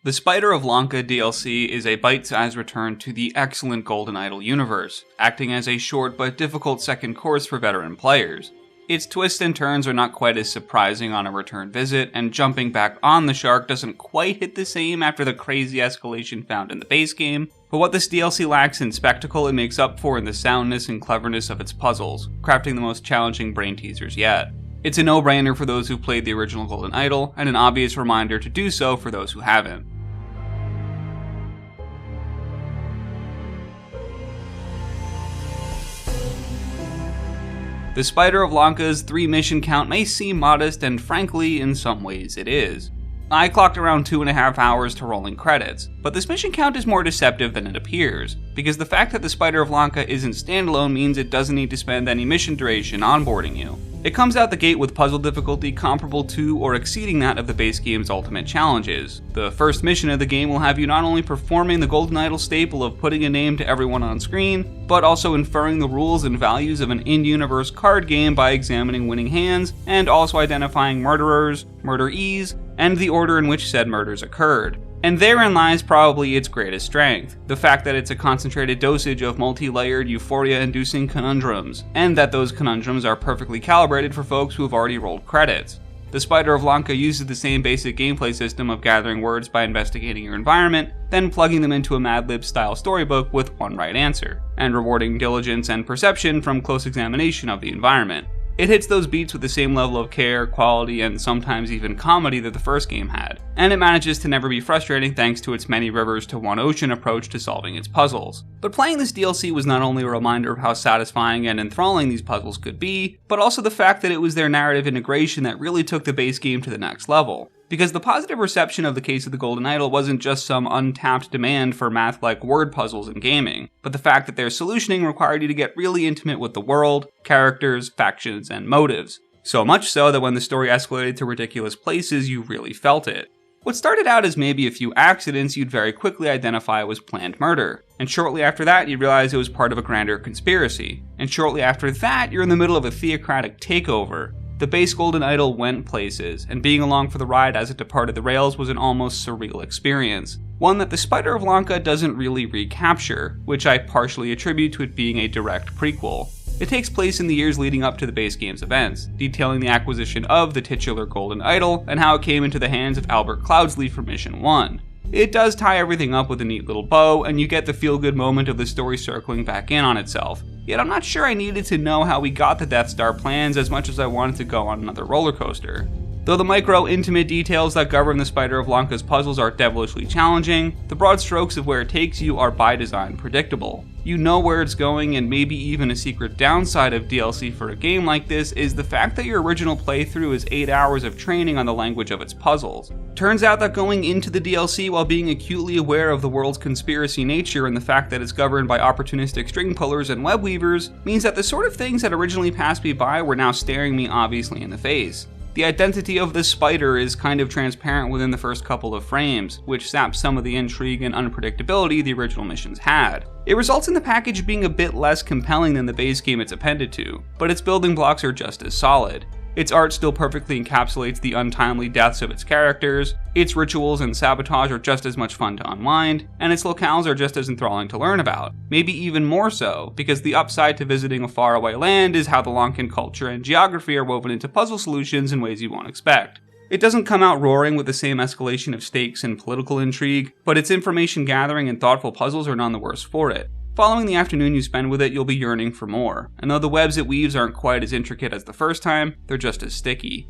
The Spider of Lanka DLC is a bite-sized return to the excellent Golden Idol universe, acting as a short but difficult second course for veteran players. Its twists and turns are not quite as surprising on a return visit, and jumping back on the shark doesn't quite hit the same after the crazy escalation found in the base game, but what this DLC lacks in spectacle it makes up for in the soundness and cleverness of its puzzles, crafting the most challenging brain teasers yet. It's a no-brainer for those who played the original Golden Idol, and an obvious reminder to do so for those who haven't. The Spider of Lanka's 3-mission count may seem modest, and frankly, in some ways it is. I clocked around 2.5 hours to rolling credits, but this mission count is more deceptive than it appears, because the fact that the Spider of Lanka isn't standalone means it doesn't need to spend any mission duration onboarding you. It comes out the gate with puzzle difficulty comparable to or exceeding that of the base game's ultimate challenges. The first mission of the game will have you not only performing the Golden Idol staple of putting a name to everyone on screen, but also inferring the rules and values of an in-universe card game by examining winning hands, and also identifying murderers, murderees, and the order in which said murders occurred. And therein lies probably its greatest strength, the fact that it's a concentrated dosage of multi-layered euphoria-inducing conundrums, and that those conundrums are perfectly calibrated for folks who have already rolled credits. The Spider of Lanka uses the same basic gameplay system of gathering words by investigating your environment, then plugging them into a Mad Lib-style storybook with one right answer, and rewarding diligence and perception from close examination of the environment. It hits those beats with the same level of care, quality, and sometimes even comedy that the first game had, and it manages to never be frustrating thanks to its many rivers to one ocean approach to solving its puzzles. But playing this DLC was not only a reminder of how satisfying and enthralling these puzzles could be, but also the fact that it was their narrative integration that really took the base game to the next level. Because the positive reception of the Case of the Golden Idol wasn't just some untapped demand for math-like word puzzles in gaming, but the fact that their solutioning required you to get really intimate with the world, characters, factions, and motives. So much so that when the story escalated to ridiculous places, you really felt it. What started out as maybe a few accidents you'd very quickly identify was planned murder, and shortly after that you'd realize it was part of a grander conspiracy, and shortly after that you're in the middle of a theocratic takeover. The base Golden Idol went places, and being along for the ride as it departed the rails was an almost surreal experience. One that the Spider of Lanka doesn't really recapture, which I partially attribute to it being a direct prequel. It takes place in the years leading up to the base game's events, detailing the acquisition of the titular Golden Idol and how it came into the hands of Albert Cloudsley for Mission 1. It does tie everything up with a neat little bow, and you get the feel-good moment of the story circling back in on itself. Yet I'm not sure I needed to know how we got the Death Star plans as much as I wanted to go on another roller coaster. Though the micro-intimate details that govern the Spider of Lanka's puzzles are devilishly challenging, the broad strokes of where it takes you are by design predictable. You know where it's going, and maybe even a secret downside of DLC for a game like this is the fact that your original playthrough is 8 hours of training on the language of its puzzles. Turns out that going into the DLC while being acutely aware of the world's conspiracy nature and the fact that it's governed by opportunistic string pullers and web weavers means that the sort of things that originally passed me by were now staring me obviously in the face. The identity of the spider is kind of transparent within the first couple of frames, which saps some of the intrigue and unpredictability the original missions had. It results in the package being a bit less compelling than the base game it's appended to, but its building blocks are just as solid. Its art still perfectly encapsulates the untimely deaths of its characters, its rituals and sabotage are just as much fun to unwind, and its locales are just as enthralling to learn about. Maybe even more so, because the upside to visiting a faraway land is how the Lankan culture and geography are woven into puzzle solutions in ways you won't expect. It doesn't come out roaring with the same escalation of stakes and political intrigue, but its information gathering and thoughtful puzzles are none the worse for it. Following the afternoon you spend with it, you'll be yearning for more, and though the webs it weaves aren't quite as intricate as the first time, they're just as sticky.